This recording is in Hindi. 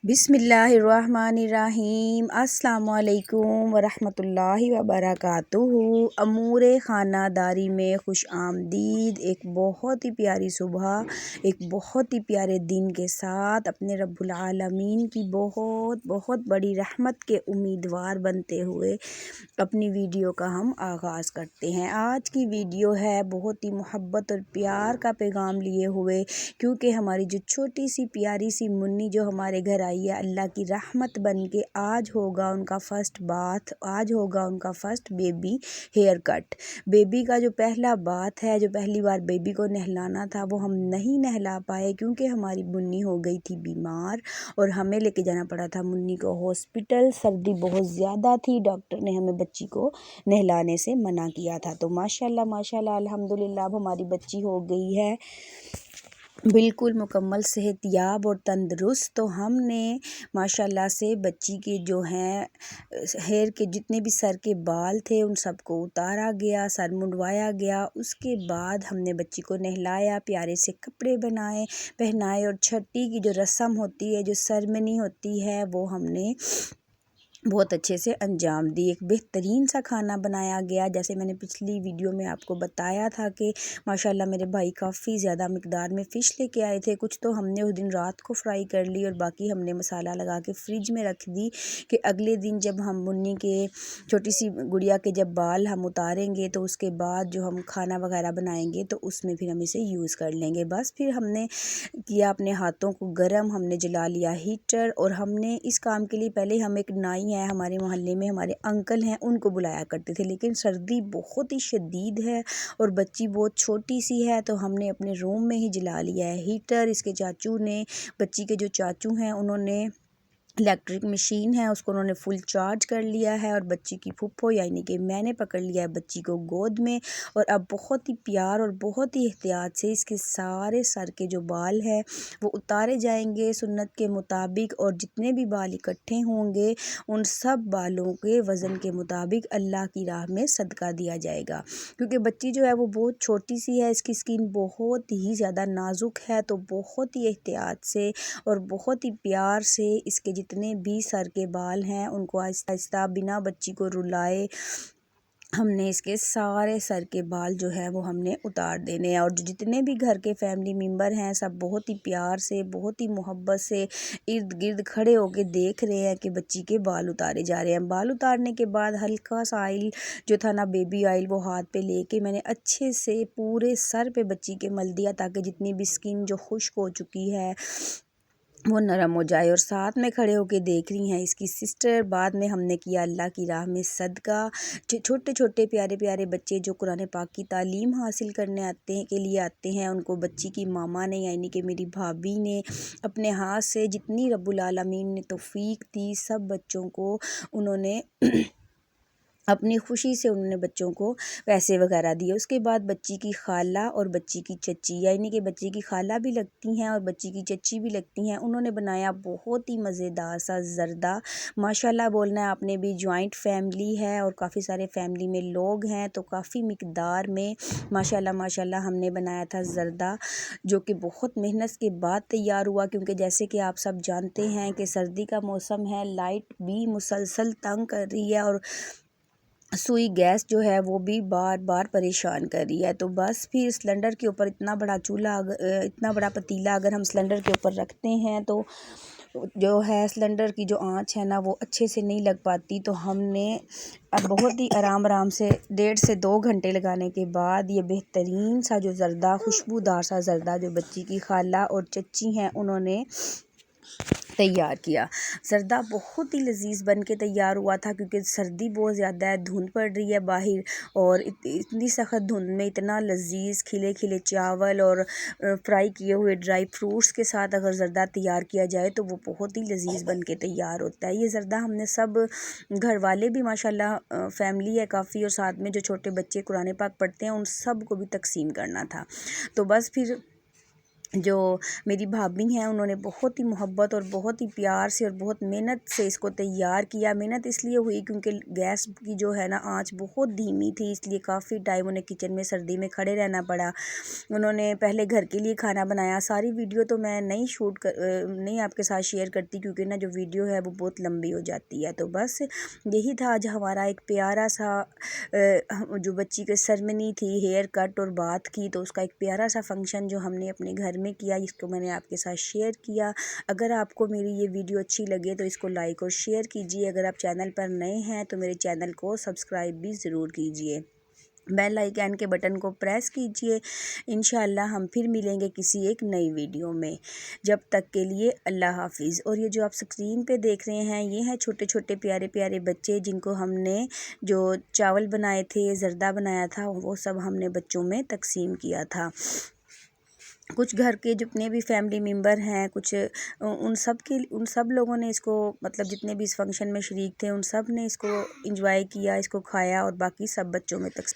बिस्मिल्लाहिर्रहमानिर्रहीम अस्सलामुअलैकुम वरहमतुल्लाहि वबरकातुहू। अमूर ख़ानादारी में खुश आमदीद। एक बहुत ही प्यारी सुबह, एक बहुत ही प्यारे दिन के साथ अपने रब्बुल आलमीन की बहुत बहुत बड़ी रहमत के उम्मीदवार बनते हुए अपनी वीडियो का हम आगाज़ करते हैं। आज की वीडियो है बहुत ही मोहब्बत और प्यार का पैगाम लिए हुए, क्योंकि हमारी जो छोटी सी प्यारी सी मुन्नी जो हमारे घर आई है, अल्लाह की रहमत बन के आज होगा उनका फ़र्स्ट बाथ, आज होगा उनका first baby hair cut. Baby का जो पहला बाथ है, जो पहली बार बेबी को नहलाना था, वो हम नहीं नहला पाए क्योंकि हमारी मुन्नी हो गई थी बीमार और हमें लेके जाना पड़ा था मुन्नी को हॉस्पिटल। सर्दी बहुत ज़्यादा थी, डॉक्टर ने हमें बच्ची को नहलाने से मना किया था। तो माशाल्लाह माशाल्लाह अल्हम्दुलिल्लाह अब हमारी बच्ची हो गई है बिल्कुल मुकम्मल सेहतयाब और तंदुरुस्त। तो हमने माशाल्लाह से बच्ची के जो हैं हेयर के जितने भी सर के बाल थे उन सबको उतारा गया, सर मुंडवाया गया। उसके बाद हमने बच्ची को नहलाया, प्यारे से कपड़े पहनाए और छठी की जो रस्म होती है, जो सेरेमनी होती है, वो हमने बहुत अच्छे से अंजाम दी। एक बेहतरीन सा खाना बनाया गया, जैसे मैंने पिछली वीडियो में आपको बताया था कि माशाल्लाह मेरे भाई काफ़ी ज़्यादा मिकदार में फ़िश लेके आए थे। कुछ तो हमने उस दिन रात को फ्राई कर ली और बाकी हमने मसाला लगा के फ्रिज में रख दी कि अगले दिन जब हम मुन्नी के छोटी सी गुड़िया के जब बाल हम उतारेंगे तो उसके बाद जो हम खाना वगैरह बनाएंगे तो उसमें फिर हम इसे यूज़ कर लेंगे। बस फिर हमने किया अपने हाथों को गर्म, हमने जला लिया हीटर और हमने इस काम के लिए पहले हम एक नाई है हमारे मोहल्ले में, हमारे अंकल हैं, उनको बुलाया करते थे, लेकिन सर्दी बहुत ही शदीद है और बच्ची बहुत छोटी सी है तो हमने अपने रूम में ही जला लिया है हीटर। इसके चाचू ने, बच्ची के जो चाचू हैं, उन्होंने इलेक्ट्रिक मशीन है उसको उन्होंने फुल चार्ज कर लिया है और बच्ची की फुफ्फो यानी कि मैंने पकड़ लिया है बच्ची को गोद में और अब बहुत ही प्यार और बहुत ही एहतियात से इसके सारे सर के जो बाल हैं वो उतारे जाएंगे सुन्नत के मुताबिक, और जितने भी बाल इकट्ठे होंगे उन सब बालों के वज़न के मुताबिक अल्लाह की राह में सदका दिया जाएगा। क्योंकि बच्ची जो है वो बहुत छोटी सी है, इसकी स्किन बहुत ही ज़्यादा नाजुक है, तो बहुत ही एहतियात से और बहुत ही प्यार से इसके जितने भी सर के बाल हैं उनको आहिस्ता आहिस्ता बिना बच्ची को रुलाए हमने इसके सारे सर के बाल जो है वो हमने उतार देने हैं। और जितने भी घर के फैमिली मेम्बर हैं सब बहुत ही प्यार से, बहुत ही मोहब्बत से इर्द गिर्द खड़े होके देख रहे हैं कि बच्ची के बाल उतारे जा रहे हैं। बाल उतारने के बाद हल्का सा ऑयल जो था ना, बेबी ऑयल, वो हाथ पे लेके मैंने अच्छे से पूरे सर पे बच्ची के मल दिया ताकि जितनी भी स्किन जो खुश्क हो चुकी है वो नरम हो जाए। और साथ में खड़े होके देख रही हैं इसकी सिस्टर। बाद में हमने किया अल्लाह की राह में सदका। छोटे छोटे प्यारे प्यारे बच्चे जो कुरान पाक की तालीम हासिल करने आते हैं, के लिए आते हैं, उनको बच्ची की मामा ने यानी कि मेरी भाभी ने अपने हाथ से जितनी रब्बुल आलमीन ने तौफीक दी सब बच्चों को उन्होंने अपनी खुशी से उन्होंने बच्चों को पैसे वगैरह दिए। उसके बाद बच्ची की खाला और बच्ची की चच्ची यानी कि बच्ची की खाला भी लगती हैं और बच्ची की चच्ची भी लगती हैं, उन्होंने बनाया बहुत ही मज़ेदार सा ज़र्दा। माशाल्लाह बोलना है आपने भी, जॉइंट फैमिली है और काफ़ी सारे फैमिली में लोग हैं तो काफ़ी मिकदार में माशाल्लाह माशाल्लाह हमने बनाया था ज़र्दा, जो कि बहुत मेहनत के बाद तैयार हुआ। क्योंकि जैसे कि आप सब जानते हैं कि सर्दी का मौसम है, लाइट भी मुसलसल तंग कर रही है और सुई गैस जो है वो भी बार बार परेशान कर रही है। तो बस फिर सिलेंडर के ऊपर इतना बड़ा चूल्हा इतना बड़ा पतीला अगर हम सिलेंडर के ऊपर रखते हैं तो जो है सिलेंडर की जो आंच है ना वो अच्छे से नहीं लग पाती। तो हमने अब बहुत ही आराम से 1.5 से 2 घंटे लगाने के बाद ये बेहतरीन सा जो ज़र्दा, खुशबूदार सा ज़र्दा जो बच्ची की खाला और चच्ची हैं उन्होंने तैयार किया। ज़र्दा बहुत ही लजीज बन के तैयार हुआ था क्योंकि सर्दी बहुत ज़्यादा है, धुंध पड़ रही है बाहर और इतनी सख्त धुंध में इतना लजीज खिले खिले चावल और फ्राई किए हुए ड्राई फ्रूट्स के साथ अगर ज़र्दा तैयार किया जाए तो वो बहुत ही लजीज बन के तैयार होता है। ये ज़र्दा हमने सब घर वाले भी माशाल्लाह फैमिली है काफ़ी और साथ में जो छोटे बच्चे कुरान पाक पढ़ते हैं उन सब को भी तकसीम करना था। तो बस फिर जो मेरी भाभी हैं उन्होंने बहुत ही मोहब्बत और बहुत ही प्यार से और बहुत मेहनत से इसको तैयार किया। मेहनत इसलिए हुई क्योंकि गैस की जो है ना आंच बहुत धीमी थी, इसलिए काफ़ी टाइम उन्हें किचन में सर्दी में खड़े रहना पड़ा। उन्होंने पहले घर के लिए खाना बनाया। सारी वीडियो तो मैं नहीं आपके साथ शेयर करती क्योंकि ना जो वीडियो है वो बहुत लंबी हो जाती है। तो बस यही था आज हमारा एक प्यारा सा जो बच्ची के सेरेमनी थी हेयर कट और बात की, तो उसका एक प्यारा सा फंक्शन जो हमने अपने घर में किया, इसको मैंने आपके साथ शेयर किया। अगर आपको मेरी ये वीडियो अच्छी लगे तो इसको लाइक और शेयर कीजिए। अगर आप चैनल पर नए हैं तो मेरे चैनल को सब्सक्राइब भी ज़रूर कीजिए। बेल आइकन के बटन को प्रेस कीजिए। इंशाल्लाह हम फिर मिलेंगे किसी एक नई वीडियो में। जब तक के लिए अल्लाह हाफिज़। और ये जो आप स्क्रीन पे देख रहे हैं ये हैं छोटे छोटे प्यारे प्यारे बच्चे जिनको हमने जो चावल बनाए थे, ज़र्दा बनाया था, वो सब हमने बच्चों में तकसीम किया था। कुछ घर के जितने भी फैमिली मेम्बर हैं, कुछ उन सब लोगों ने इसको मतलब जितने भी इस फंक्शन में शरीक थे उन सब ने इसको एंजॉय किया, इसको खाया और बाकी सब बच्चों में तक